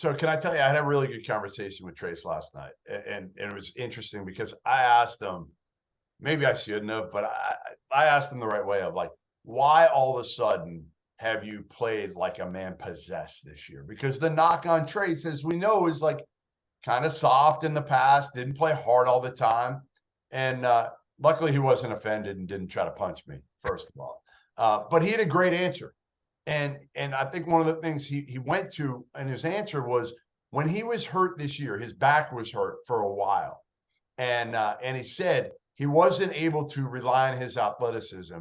So can I tell you, I had a really good conversation with Trayce last night, and it was interesting because I asked him, maybe I shouldn't have, but I asked him the right way of like, why all of a sudden have you played like a man possessed this year? Because the knock on Trayce, as we know, is like kind of soft in the past, didn't play hard all the time. And luckily he wasn't offended and didn't try to punch me, first of all. But he had a great answer. And I think one of the things he went to in his answer was when he was hurt this year, his back was hurt for a while. And he said he wasn't able to rely on his athleticism,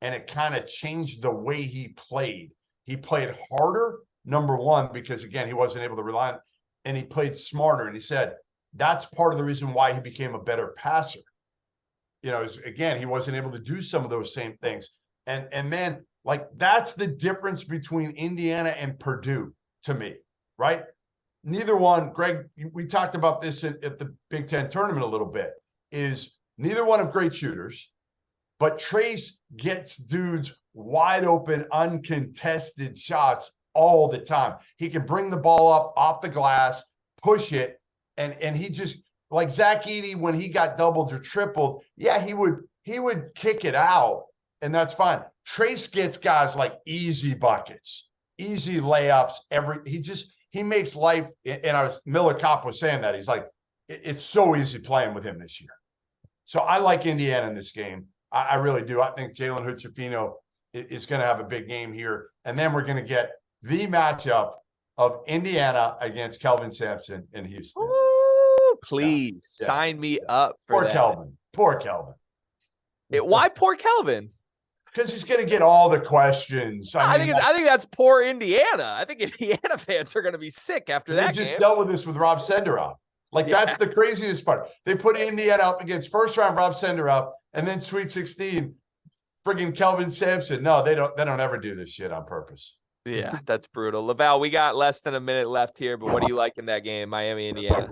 and it kind of changed the way he played. He played harder, number one, because again, he wasn't able to rely on, and he played smarter. And he said that's part of the reason why he became a better passer. You know, again, he wasn't able to do some of those same things. And man, like that's the difference between Indiana and Purdue to me, right? Neither one, Greg, we talked about this at the Big Ten tournament a little bit, is neither one have great shooters, but Trayce gets dudes wide open, uncontested shots all the time. He can bring the ball up off the glass, push it, and he just, like Zach Edey, when he got doubled or tripled, yeah, he would kick it out, and that's fine. Trayce gets guys like easy buckets, easy layups. He makes life. And Miller Kopp was saying that he's like, it's so easy playing with him this year. So I like Indiana in this game. I really do. I think Jalen Hood-Schifino is going to have a big game here, and then we're going to get the matchup of Indiana against Kelvin Sampson in Houston. Ooh, please sign me up for that. Poor Kelvin. Why poor Kelvin? Because he's going to get all the questions. I think that's poor Indiana. I think Indiana fans are going to be sick after that. They just dealt with this with Rob Senderoff. That's the craziest part. They put Indiana up against first round Rob Senderoff, and then Sweet 16, friggin' Kelvin Sampson. No, they don't ever do this shit on purpose. Yeah, that's brutal. Laval, we got less than a minute left here, but what do you like in that game, Miami, Indiana?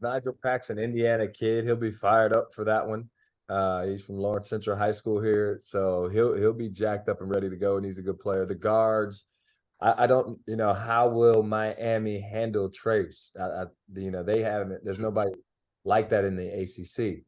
Nigel Pack's an Indiana kid. He'll be fired up for that one. He's from Lawrence Central High School here, so he'll be jacked up and ready to go, and he's a good player. The guards, I don't, how will Miami handle Trayce? They haven't. There's nobody like that in the ACC.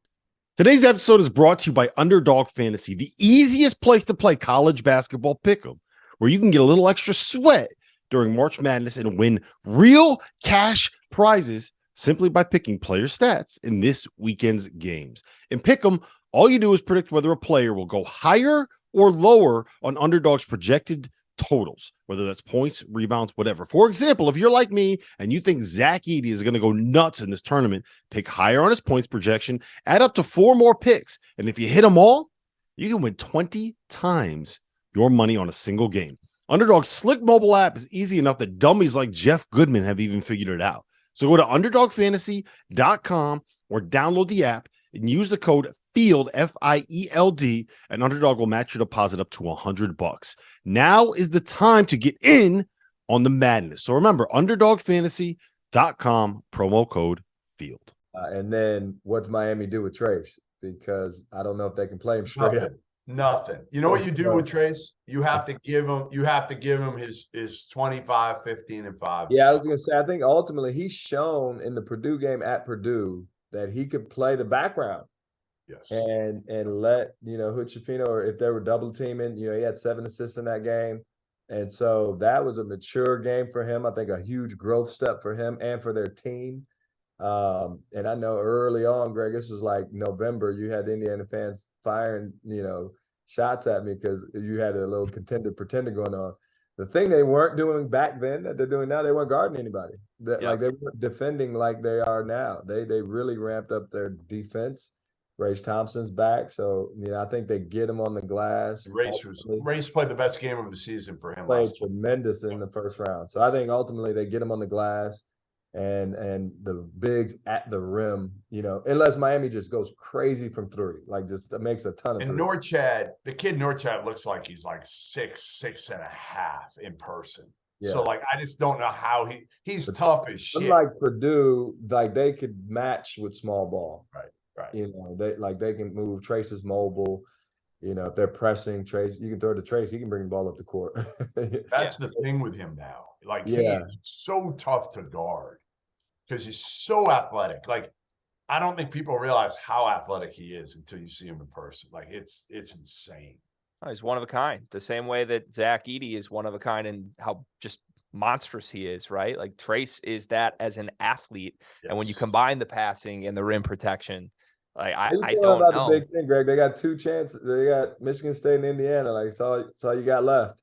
Today's episode is brought to you by Underdog Fantasy, the easiest place to play college basketball pick'em, where you can get a little extra sweat during March Madness and win real cash prizes simply by picking player stats in this weekend's games. In pick'em, all you do is predict whether a player will go higher or lower on Underdog's projected totals, whether that's points, rebounds, whatever. For example, if you're like me and you think Zach Edey is going to go nuts in this tournament, pick higher on his points projection, add up to 4 more picks, and if you hit them all, you can win 20 times your money on a single game. Underdog's slick mobile app is easy enough that dummies like Jeff Goodman have even figured it out. So go to underdogfantasy.com or download the app and use the code FIELD, FIELD, and Underdog will match your deposit up to $100. Now is the time to get in on the madness. So remember, underdogfantasy.com, promo code FIELD. And then what's Miami do with Trayce? Because I don't know if they can play him straight up. Nothing. You know what you do with Trayce? You have to give him his 25, 15, and 5. Yeah, I was gonna say, I think ultimately he's shown in the Purdue game at Purdue that he could play the background. Yes. And let, Hood-Schifino, or if they were double teaming, he had 7 assists in that game. And so that was a mature game for him. I think a huge growth step for him and for their team. And I know early on, Greg, this was like November, you had Indiana fans firing, shots at me because you had a little pretender going on. The thing they weren't doing back then that they're doing now, they weren't guarding anybody. Like they weren't defending like they are now. They really ramped up their defense. Race Thompson's back, so I think they get him on the glass. Race played the best game of the season for him. Played tremendous in the first round, so I think ultimately they get him on the glass, and the bigs at the rim. Unless Miami just goes crazy from 3, like just makes a ton of. And Norchad, the kid Norchad looks like he's like 6'6.5" in person. Yeah. So I just don't know how he's tough as shit. Unlike Purdue, they could match with small ball. Right. They can move. Trayce is mobile. If they're pressing Trayce, you can throw it to Trayce. He can bring the ball up the court. That's the thing with him now. Like Yeah. he's so tough to guard because he's so athletic. Like I don't think people realize how athletic he is until you see him in person. Like it's insane. Oh, he's one of a kind, the same way that Zach Edey is one of a kind, and how just monstrous he is, right? Like Trayce is that as an athlete. Yes. And when you combine the passing and the rim protection, like How you I feeling don't about know. the Big Ten, Greg? They got 2 chances. They got Michigan State and Indiana. Like, so you got left.